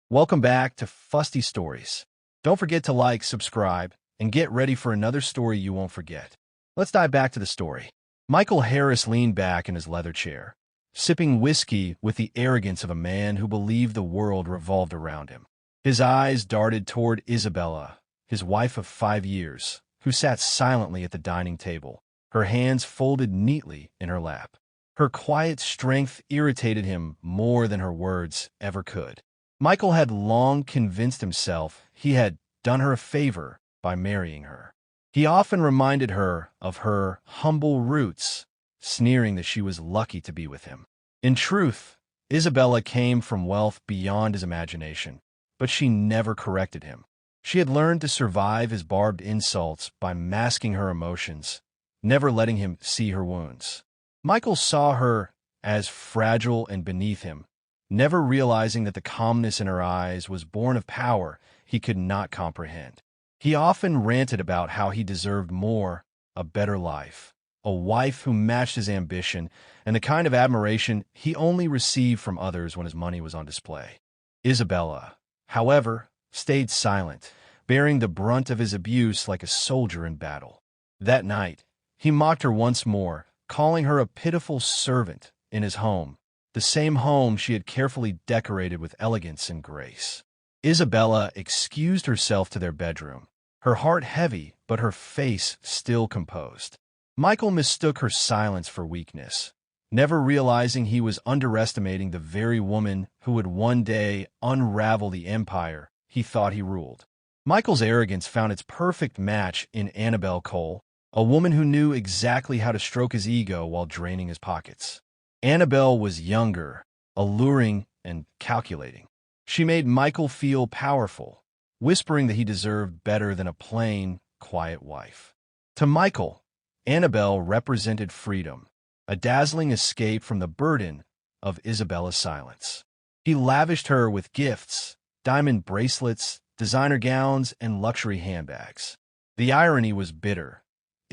Welcome back to Fusty Stories. Don't forget to like, subscribe, and get ready for another story you won't forget. Let's dive back to the story. Michael Harris leaned back in his leather chair, sipping whiskey with the arrogance of a man who believed the world revolved around him. His eyes darted toward Isabella, his wife of 5 years, who sat silently at the dining table, her hands folded neatly in her lap. Her quiet strength irritated him more than her words ever could. Michael had long convinced himself he had done her a favor by marrying her. He often reminded her of her humble roots, sneering that she was lucky to be with him. In truth, Isabella came from wealth beyond his imagination, but she never corrected him. She had learned to survive his barbed insults by masking her emotions, never letting him see her wounds. Michael saw her as fragile and beneath him, never realizing that the calmness in her eyes was born of power he could not comprehend. He often ranted about how he deserved more, a better life, a wife who matched his ambition, and the kind of admiration he only received from others when his money was on display. Isabella, however, stayed silent, bearing the brunt of his abuse like a soldier in battle. That night, he mocked her once more, calling her a pitiful servant in his home, the same home she had carefully decorated with elegance and grace. Isabella excused herself to their bedroom, her heart heavy but her face still composed. Michael mistook her silence for weakness, never realizing he was underestimating the very woman who would one day unravel the empire he thought he ruled. Michael's arrogance found its perfect match in Annabelle Cole, a woman who knew exactly how to stroke his ego while draining his pockets. Annabelle was younger, alluring, and calculating. She made Michael feel powerful, whispering that he deserved better than a plain, quiet wife. To Michael, Annabelle represented freedom, a dazzling escape from the burden of Isabella's silence. He lavished her with gifts, diamond bracelets, designer gowns, and luxury handbags. The irony was bitter.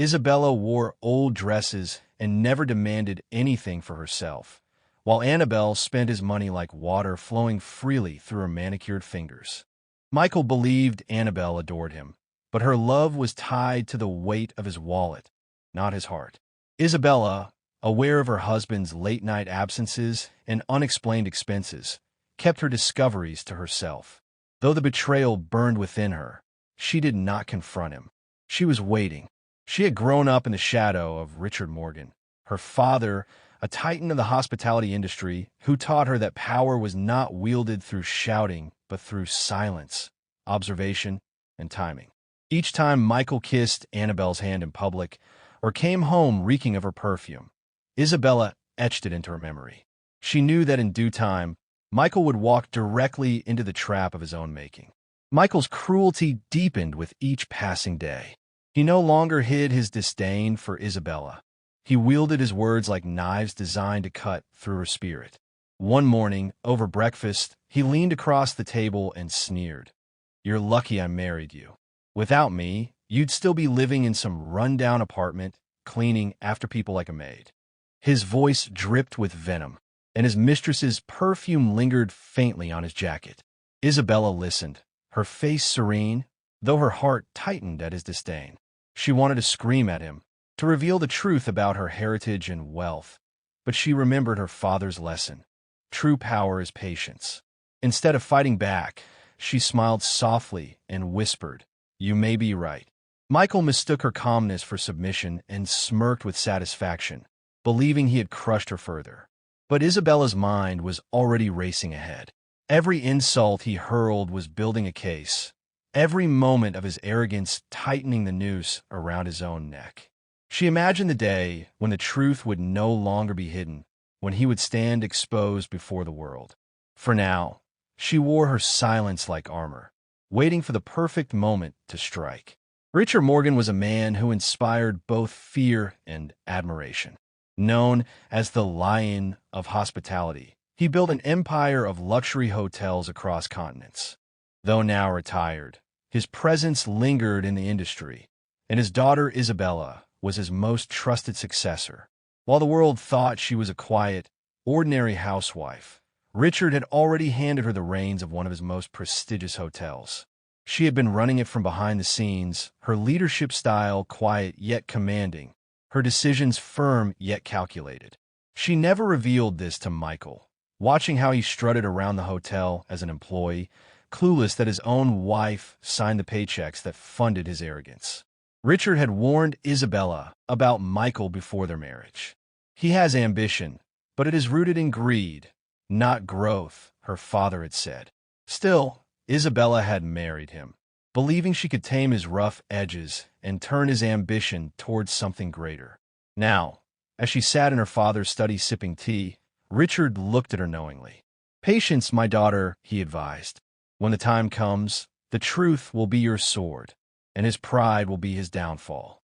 Isabella wore old dresses and never demanded anything for herself, while Annabelle spent his money like water flowing freely through her manicured fingers. Michael believed Annabelle adored him, but her love was tied to the weight of his wallet, not his heart. Isabella, aware of her husband's late-night absences and unexplained expenses, kept her discoveries to herself. Though the betrayal burned within her, she did not confront him. She was waiting. She had grown up in the shadow of Richard Morgan, her father, a titan of the hospitality industry, who taught her that power was not wielded through shouting, but through silence, observation, and timing. Each time Michael kissed Annabelle's hand in public or came home reeking of her perfume, Isabella etched it into her memory. She knew that in due time, Michael would walk directly into the trap of his own making. Michael's cruelty deepened with each passing day. He no longer hid his disdain for Isabella. He wielded his words like knives designed to cut through her spirit. One morning, over breakfast, he leaned across the table and sneered. "You're lucky I married you. Without me, you'd still be living in some run-down apartment, cleaning after people like a maid." His voice dripped with venom, and his mistress's perfume lingered faintly on his jacket. Isabella listened, her face serene, though her heart tightened at his disdain. She wanted to scream at him, to reveal the truth about her heritage and wealth, but she remembered her father's lesson. True power is patience. Instead of fighting back, she smiled softly and whispered, "You may be right." Michael mistook her calmness for submission and smirked with satisfaction, believing he had crushed her further. But Isabella's mind was already racing ahead. Every insult he hurled was building a case, every moment of his arrogance tightening the noose around his own neck. She imagined the day when the truth would no longer be hidden, when he would stand exposed before the world. For now, she wore her silence like armor, waiting for the perfect moment to strike. Richard Morgan was a man who inspired both fear and admiration. Known as the Lion of Hospitality, he built an empire of luxury hotels across continents. Though now retired, his presence lingered in the industry, and his daughter Isabella was his most trusted successor. While the world thought she was a quiet, ordinary housewife, Richard had already handed her the reins of one of his most prestigious hotels. She had been running it from behind the scenes, her leadership style quiet yet commanding, her decisions firm yet calculated. She never revealed this to Michael, watching how he strutted around the hotel as an employee, clueless that his own wife signed the paychecks that funded his arrogance. Richard had warned Isabella about Michael before their marriage. He has ambition, but it is rooted in greed, not growth, her father had said. Still, Isabella had married him, believing she could tame his rough edges and turn his ambition towards something greater. Now, as she sat in her father's study sipping tea, Richard looked at her knowingly. "Patience, my daughter," he advised. "When the time comes, the truth will be your sword, and his pride will be his downfall."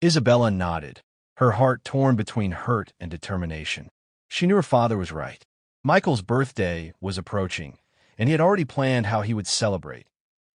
Isabella nodded, her heart torn between hurt and determination. She knew her father was right. Michael's birthday was approaching, and he had already planned how he would celebrate,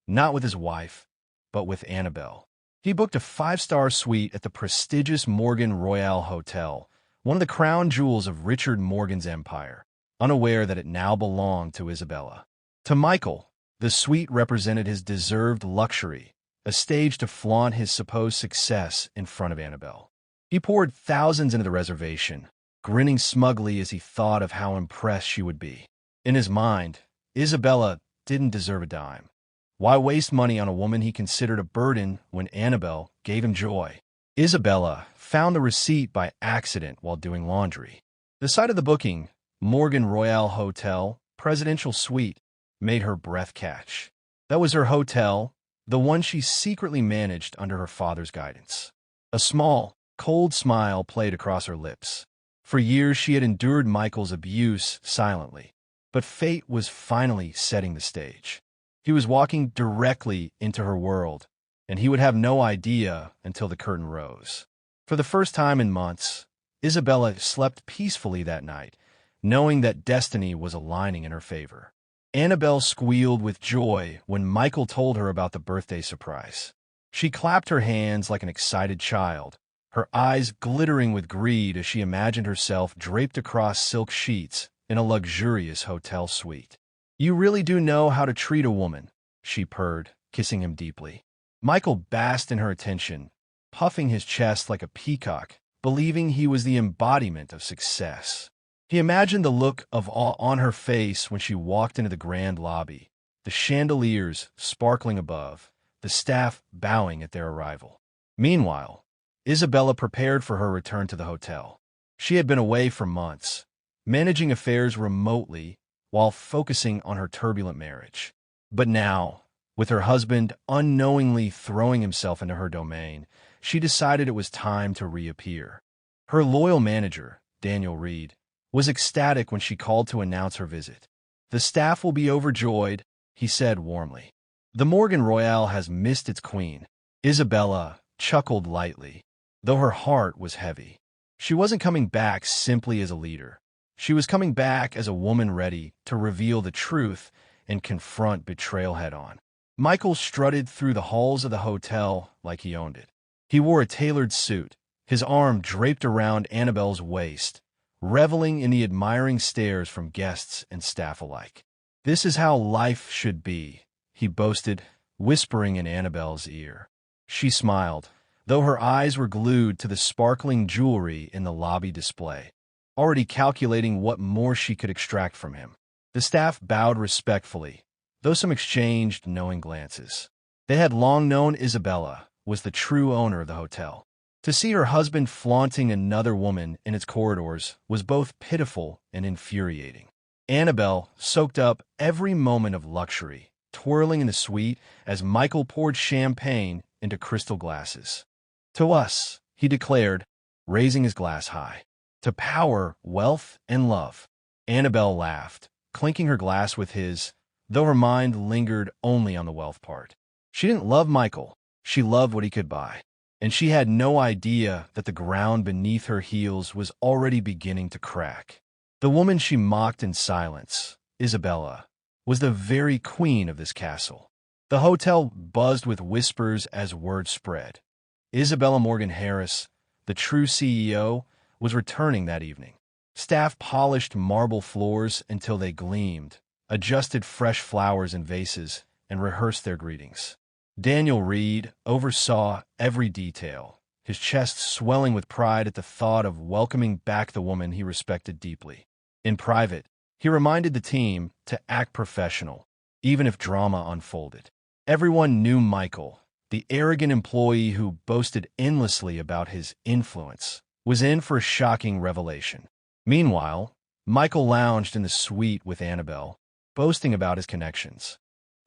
not with his wife, but with Annabelle. He booked a 5-star suite at the prestigious Morgan Royale Hotel, one of the crown jewels of Richard Morgan's empire, unaware that it now belonged to Isabella. To Michael, the suite represented his deserved luxury, a stage to flaunt his supposed success in front of Annabelle. He poured thousands into the reservation, grinning smugly as he thought of how impressed she would be. In his mind, Isabella didn't deserve a dime. Why waste money on a woman he considered a burden when Annabelle gave him joy? Isabella found the receipt by accident while doing laundry. The sight of the booking, Morgan Royale Hotel, Presidential Suite, made her breath catch. That was her hotel, the one she secretly managed under her father's guidance. A small, cold smile played across her lips. For years she had endured Michael's abuse silently, but fate was finally setting the stage. He was walking directly into her world, and he would have no idea until the curtain rose. For the first time in months, Isabella slept peacefully that night, knowing that destiny was aligning in her favor. Annabelle squealed with joy when Michael told her about the birthday surprise. She clapped her hands like an excited child, her eyes glittering with greed as she imagined herself draped across silk sheets in a luxurious hotel suite. "You really do know how to treat a woman," she purred, kissing him deeply. Michael basked in her attention, puffing his chest like a peacock, believing he was the embodiment of success. He imagined the look of awe on her face when she walked into the grand lobby, the chandeliers sparkling above, the staff bowing at their arrival. Meanwhile, Isabella prepared for her return to the hotel. She had been away for months, managing affairs remotely while focusing on her turbulent marriage. But now, with her husband unknowingly throwing himself into her domain, she decided it was time to reappear. Her loyal manager, Daniel Reed, was ecstatic when she called to announce her visit. "The staff will be overjoyed," he said warmly. "The Morgan Royale has missed its queen." Isabella chuckled lightly, though her heart was heavy. She wasn't coming back simply as a leader. She was coming back as a woman ready to reveal the truth and confront betrayal head-on. Michael strutted through the halls of the hotel like he owned it. He wore a tailored suit, his arm draped around Annabelle's waist, reveling in the admiring stares from guests and staff alike. "This is how life should be," he boasted, whispering in Annabelle's ear. She smiled, though her eyes were glued to the sparkling jewelry in the lobby display, already calculating what more she could extract from him. The staff bowed respectfully, though some exchanged knowing glances. They had long known Isabella was the true owner of the hotel. To see her husband flaunting another woman in its corridors was both pitiful and infuriating. Annabelle soaked up every moment of luxury, twirling in the suite as Michael poured champagne into crystal glasses. "To us," he declared, raising his glass high. "To power, wealth, and love." Annabelle laughed, clinking her glass with his, though her mind lingered only on the wealth part. She didn't love Michael, she loved what he could buy. And she had no idea that the ground beneath her heels was already beginning to crack. The woman she mocked in silence, Isabella, was the very queen of this castle. The hotel buzzed with whispers as word spread. Isabella Morgan Harris, the true CEO, was returning that evening. Staff polished marble floors until they gleamed, adjusted fresh flowers in vases, and rehearsed their greetings. Daniel Reed oversaw every detail, his chest swelling with pride at the thought of welcoming back the woman he respected deeply. In private, he reminded the team to act professional, even if drama unfolded. Everyone knew Michael, the arrogant employee who boasted endlessly about his influence, was in for a shocking revelation. Meanwhile, Michael lounged in the suite with Annabelle, boasting about his connections.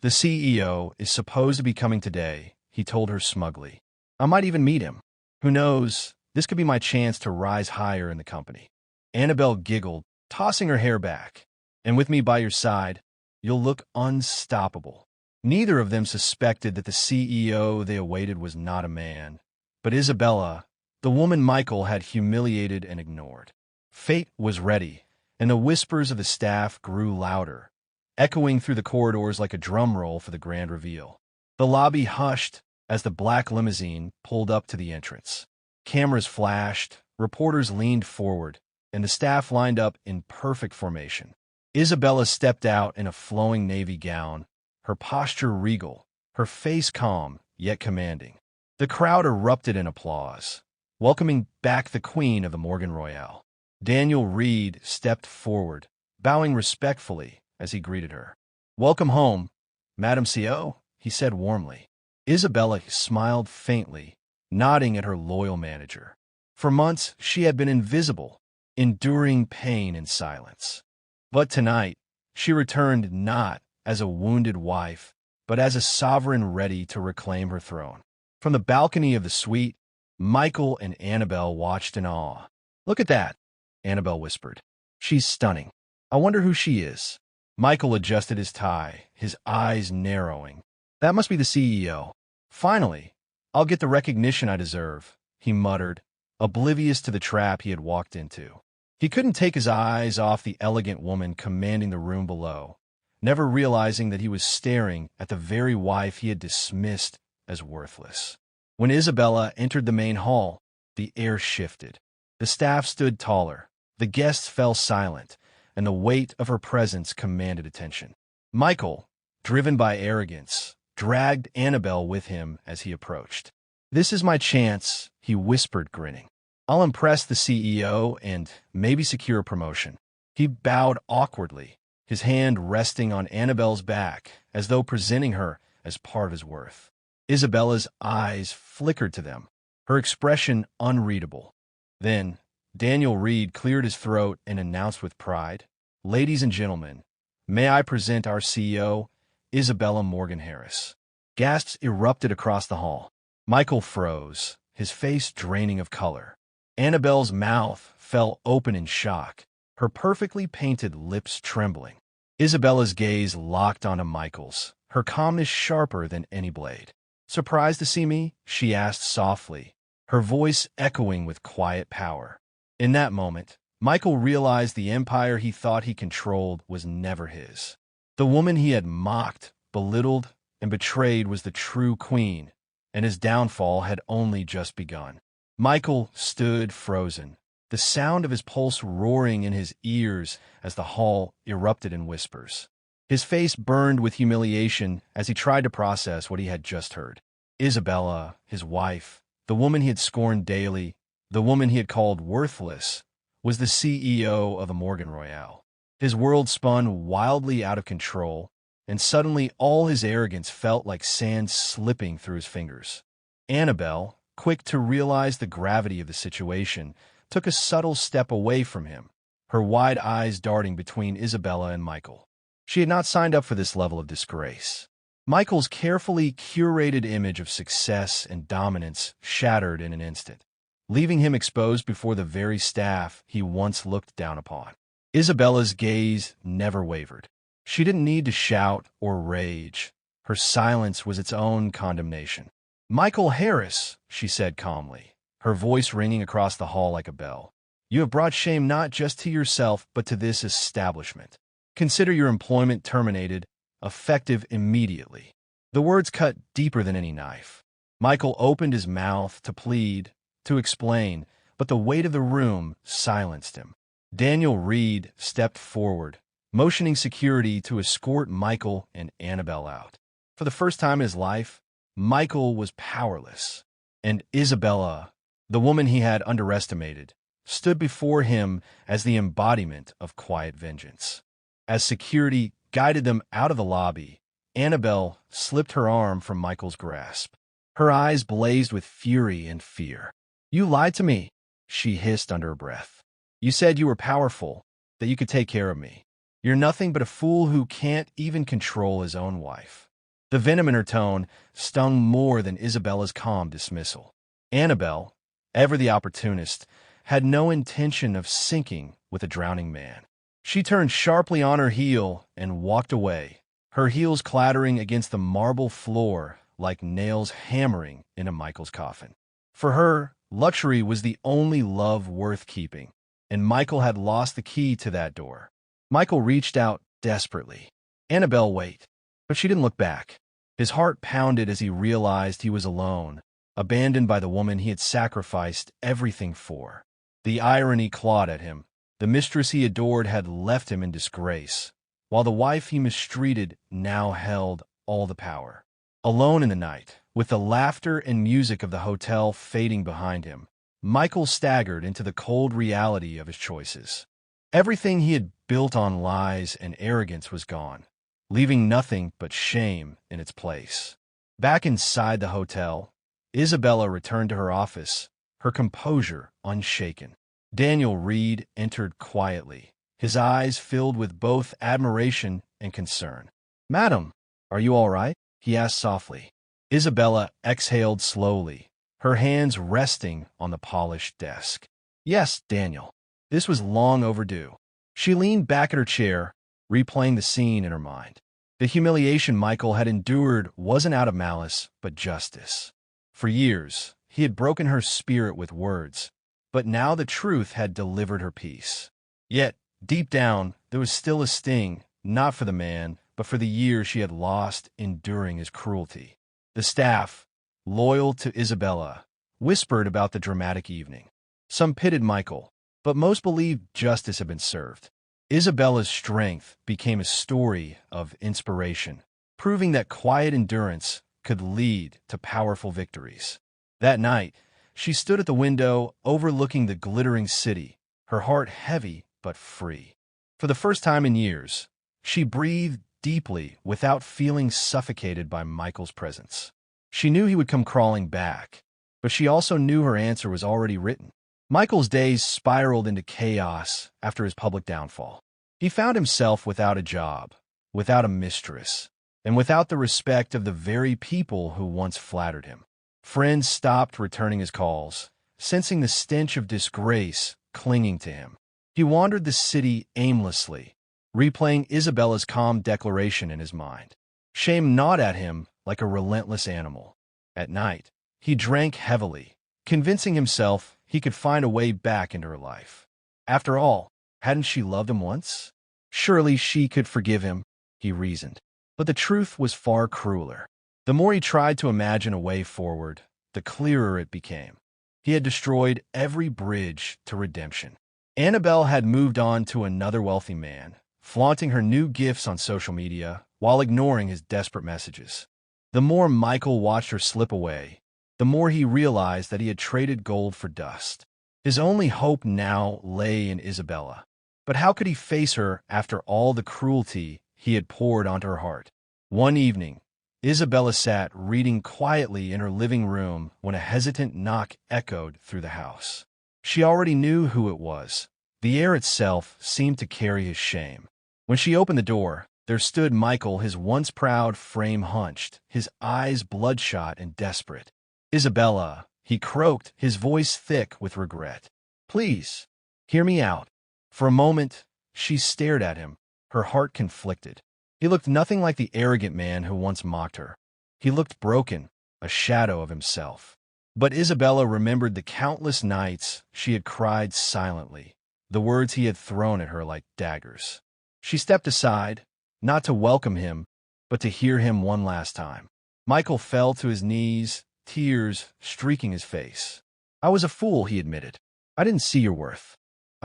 "The CEO is supposed to be coming today," he told her smugly. "I might even meet him. Who knows, this could be my chance to rise higher in the company." Annabelle giggled, tossing her hair back. "And with me by your side, you'll look unstoppable." Neither of them suspected that the CEO they awaited was not a man, but Isabella, the woman Michael had humiliated and ignored. Fate was ready, and the whispers of the staff grew louder, echoing through the corridors like a drum roll for the grand reveal. The lobby hushed as the black limousine pulled up to the entrance. Cameras flashed, reporters leaned forward, and the staff lined up in perfect formation. Isabella stepped out in a flowing navy gown, her posture regal, her face calm, yet commanding. The crowd erupted in applause, welcoming back the queen of the Morgan Royale. Daniel Reed stepped forward, bowing respectfully as he greeted her. "Welcome home, Madam CO," he said warmly. Isabella smiled faintly, nodding at her loyal manager. For months, she had been invisible, enduring pain in silence. But tonight, she returned not as a wounded wife, but as a sovereign ready to reclaim her throne. From the balcony of the suite, Michael and Annabelle watched in awe. "Look at that," Annabelle whispered. "She's stunning. I wonder who she is." Michael adjusted his tie, his eyes narrowing. "That must be the CEO. Finally, I'll get the recognition I deserve," he muttered, oblivious to the trap he had walked into. He couldn't take his eyes off the elegant woman commanding the room below, never realizing that he was staring at the very wife he had dismissed as worthless. When Isabella entered the main hall, the air shifted. The staff stood taller, the guests fell silent, and the weight of her presence commanded attention. Michael, driven by arrogance, dragged Annabelle with him as he approached. "This is my chance," he whispered, grinning. "I'll impress the CEO and maybe secure a promotion." He bowed awkwardly, his hand resting on Annabelle's back, as though presenting her as part of his worth. Isabella's eyes flickered to them, her expression unreadable. Then, Daniel Reed cleared his throat and announced with pride, "Ladies and gentlemen, may I present our CEO, Isabella Morgan Harris." Gasps erupted across the hall. Michael froze, his face draining of color. Annabelle's mouth fell open in shock, her perfectly painted lips trembling. Isabella's gaze locked onto Michael's, her calmness sharper than any blade. "Surprised to see me?" she asked softly, her voice echoing with quiet power. In that moment, Michael realized the empire he thought he controlled was never his. The woman he had mocked, belittled, and betrayed was the true queen, and his downfall had only just begun. Michael stood frozen, the sound of his pulse roaring in his ears as the hall erupted in whispers. His face burned with humiliation as he tried to process what he had just heard. Isabella, his wife, the woman he had scorned daily, the woman he had called worthless, was the CEO of the Morgan Royale. His world spun wildly out of control, and suddenly all his arrogance felt like sand slipping through his fingers. Annabelle, quick to realize the gravity of the situation, took a subtle step away from him, her wide eyes darting between Isabella and Michael. She had not signed up for this level of disgrace. Michael's carefully curated image of success and dominance shattered in an instant, leaving him exposed before the very staff he once looked down upon. Isabella's gaze never wavered. She didn't need to shout or rage. Her silence was its own condemnation. "Michael Harris," she said calmly, her voice ringing across the hall like a bell. "You have brought shame not just to yourself, but to this establishment. Consider your employment terminated, effective immediately." The words cut deeper than any knife. Michael opened his mouth to plead, to explain, but the weight of the room silenced him. Daniel Reed stepped forward, motioning security to escort Michael and Annabelle out. For the first time in his life, Michael was powerless, and Isabella, the woman he had underestimated, stood before him as the embodiment of quiet vengeance. As security guided them out of the lobby, Annabelle slipped her arm from Michael's grasp. Her eyes blazed with fury and fear. "You lied to me," she hissed under her breath. "You said you were powerful, that you could take care of me. You're nothing but a fool who can't even control his own wife." The venom in her tone stung more than Isabella's calm dismissal. Annabelle, ever the opportunist, had no intention of sinking with a drowning man. She turned sharply on her heel and walked away, her heels clattering against the marble floor like nails hammering into Michael's coffin. For her, luxury was the only love worth keeping, and Michael had lost the key to that door. Michael reached out desperately. "Annabelle, wait." But she didn't look back. His heart pounded as he realized he was alone, abandoned by the woman he had sacrificed everything for. The irony clawed at him. The mistress he adored had left him in disgrace, while the wife he mistreated now held all the power. Alone in the night, with the laughter and music of the hotel fading behind him, Michael staggered into the cold reality of his choices. Everything he had built on lies and arrogance was gone, leaving nothing but shame in its place. Back inside the hotel, Isabella returned to her office, her composure unshaken. Daniel Reed entered quietly, his eyes filled with both admiration and concern. "Madam, are you all right?" he asked softly. Isabella exhaled slowly, her hands resting on the polished desk. "Yes, Daniel." This was long overdue. She leaned back at her chair, replaying the scene in her mind. The humiliation Michael had endured wasn't out of malice, but justice. For years, he had broken her spirit with words, but now the truth had delivered her peace. Yet, deep down, there was still a sting, not for the man, but for the years she had lost enduring his cruelty. The staff, loyal to Isabella, whispered about the dramatic evening. Some pitied Michael, but most believed justice had been served. Isabella's strength became a story of inspiration, proving that quiet endurance could lead to powerful victories. That night, she stood at the window overlooking the glittering city, her heart heavy but free. For the first time in years, she breathed deeply without feeling suffocated by Michael's presence. She knew he would come crawling back, but she also knew her answer was already written. Michael's days spiraled into chaos after his public downfall. He found himself without a job, without a mistress, and without the respect of the very people who once flattered him. Friends stopped returning his calls, sensing the stench of disgrace clinging to him. He wandered the city aimlessly, replaying Isabella's calm declaration in his mind. Shame gnawed at him like a relentless animal. At night, he drank heavily, convincing himself he could find a way back into her life. After all, hadn't she loved him once? Surely she could forgive him, he reasoned. But the truth was far crueler. The more he tried to imagine a way forward, the clearer it became. He had destroyed every bridge to redemption. Annabelle had moved on to another wealthy man, flaunting her new gifts on social media while ignoring his desperate messages. The more Michael watched her slip away, the more he realized that he had traded gold for dust. His only hope now lay in Isabella. But how could he face her after all the cruelty he had poured onto her heart? One evening, Isabella sat reading quietly in her living room when a hesitant knock echoed through the house. She already knew who it was. The air itself seemed to carry his shame. When she opened the door, there stood Michael, his once proud frame hunched, his eyes bloodshot and desperate. "Isabella," he croaked, his voice thick with regret. "Please, hear me out." For a moment, she stared at him, her heart conflicted. He looked nothing like the arrogant man who once mocked her. He looked broken, a shadow of himself. But Isabella remembered the countless nights she had cried silently, the words he had thrown at her like daggers. She stepped aside, not to welcome him, but to hear him one last time. Michael fell to his knees, tears streaking his face. "I was a fool," he admitted. "I didn't see your worth.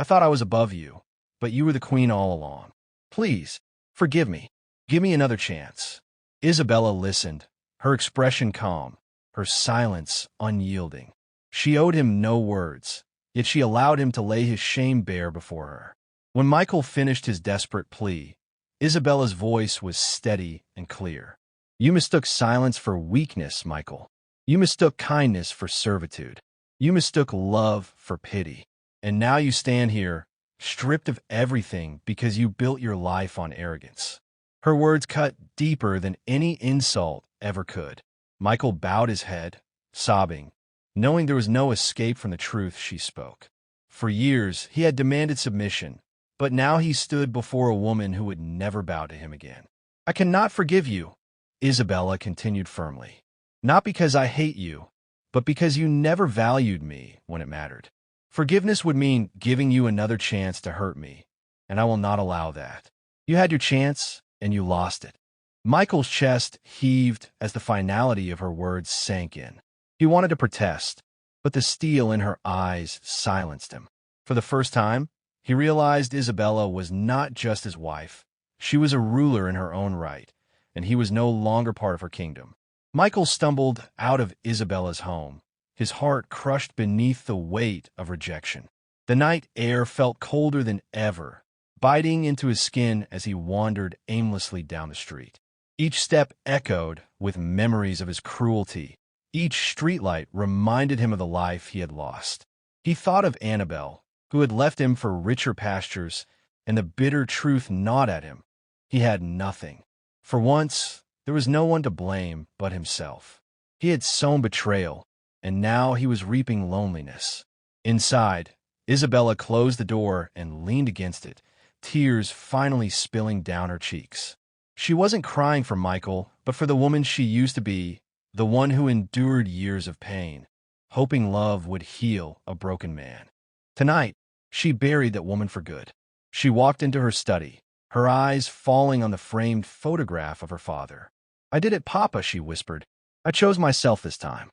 I thought I was above you, but you were the queen all along. Please, forgive me. Give me another chance." Isabella listened, her expression calm, her silence unyielding. She owed him no words, yet she allowed him to lay his shame bare before her. When Michael finished his desperate plea, Isabella's voice was steady and clear. "You mistook silence for weakness, Michael. You mistook kindness for servitude. You mistook love for pity. And now you stand here, stripped of everything because you built your life on arrogance." Her words cut deeper than any insult ever could. Michael bowed his head, sobbing, knowing there was no escape from the truth she spoke. For years, he had demanded submission, but now he stood before a woman who would never bow to him again. "I cannot forgive you," Isabella continued firmly. "Not because I hate you, but because you never valued me when it mattered. Forgiveness would mean giving you another chance to hurt me, and I will not allow that. You had your chance, and you lost it." Michael's chest heaved as the finality of her words sank in. He wanted to protest, but the steel in her eyes silenced him. For the first time, he realized Isabella was not just his wife. She was a ruler in her own right, and he was no longer part of her kingdom. Michael stumbled out of Isabella's home, his heart crushed beneath the weight of rejection. The night air felt colder than ever, biting into his skin as he wandered aimlessly down the street. Each step echoed with memories of his cruelty. Each streetlight reminded him of the life he had lost. He thought of Annabelle, who had left him for richer pastures, and the bitter truth gnawed at him. He had nothing. For once, there was no one to blame but himself. He had sown betrayal, and now he was reaping loneliness. Inside, Isabella closed the door and leaned against it, tears finally spilling down her cheeks. She wasn't crying for Michael, but for the woman she used to be, the one who endured years of pain, hoping love would heal a broken man. Tonight, she buried that woman for good. She walked into her study, her eyes falling on the framed photograph of her father. "I did it, Papa," she whispered. "I chose myself this time."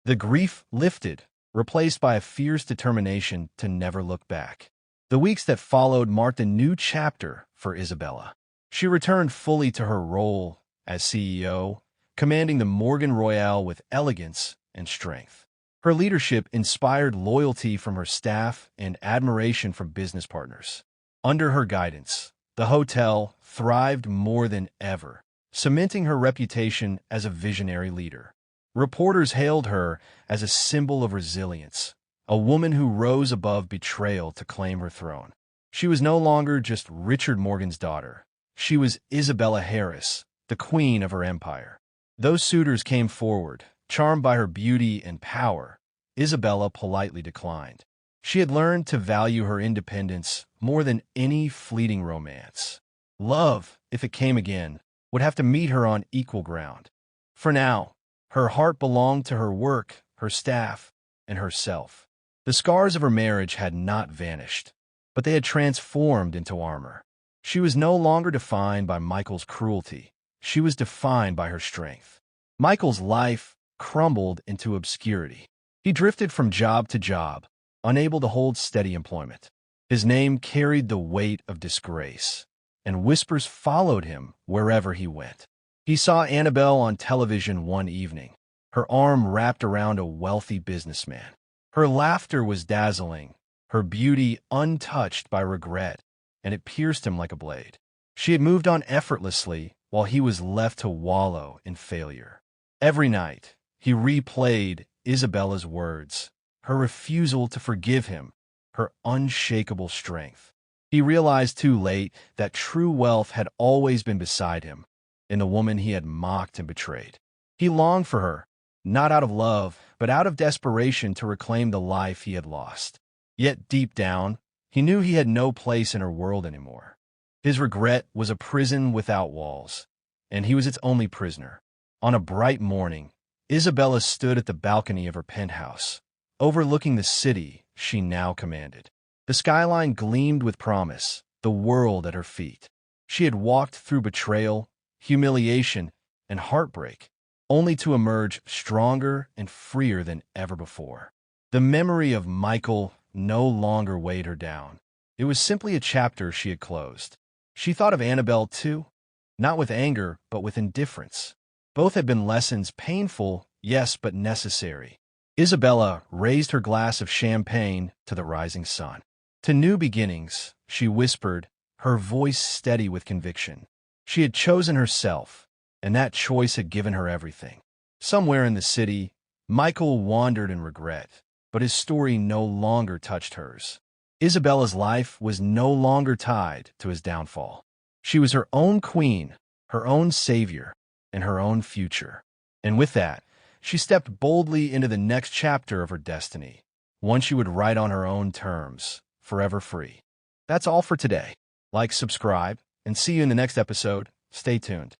The grief lifted, replaced by a fierce determination to never look back. The weeks that followed marked a new chapter for Isabella. She returned fully to her role as CEO, commanding the Morgan Royale with elegance and strength. Her leadership inspired loyalty from her staff and admiration from business partners. Under her guidance, the hotel thrived more than ever, cementing her reputation as a visionary leader. Reporters hailed her as a symbol of resilience, a woman who rose above betrayal to claim her throne. She was no longer just Richard Morgan's daughter. She was Isabella Harris, the queen of her empire. Those suitors came forward, charmed by her beauty and power. Isabella politely declined. She had learned to value her independence more than any fleeting romance. Love, if it came again, would have to meet her on equal ground. For now, her heart belonged to her work, her staff, and herself. The scars of her marriage had not vanished, but they had transformed into armor. She was no longer defined by Michael's cruelty. She was defined by her strength. Michael's life crumbled into obscurity. He drifted from job to job, unable to hold steady employment. His name carried the weight of disgrace, and whispers followed him wherever he went. He saw Annabelle on television one evening, her arm wrapped around a wealthy businessman. Her laughter was dazzling, her beauty untouched by regret, and it pierced him like a blade. She had moved on effortlessly while he was left to wallow in failure. Every night, he replayed Isabella's words, her refusal to forgive him, her unshakable strength. He realized too late that true wealth had always been beside him, in the woman he had mocked and betrayed. He longed for her, not out of love, but out of desperation to reclaim the life he had lost. Yet deep down, he knew he had no place in her world anymore. His regret was a prison without walls, and he was its only prisoner. On a bright morning, Isabella stood at the balcony of her penthouse, overlooking the city she now commanded. The skyline gleamed with promise, the world at her feet. She had walked through betrayal, humiliation, and heartbreak, only to emerge stronger and freer than ever before. The memory of Michael no longer weighed her down. It was simply a chapter she had closed. She thought of Annabelle too, not with anger, but with indifference. Both had been lessons, painful, yes, but necessary. Isabella raised her glass of champagne to the rising sun. To new beginnings, she whispered, her voice steady with conviction. She had chosen herself, and that choice had given her everything. Somewhere in the city, Michael wandered in regret, but his story no longer touched hers. Isabella's life was no longer tied to his downfall. She was her own queen, her own savior, and her own future. And with that, she stepped boldly into the next chapter of her destiny, one she would write on her own terms, forever free. That's all for today. Like, subscribe, and see you in the next episode. Stay tuned.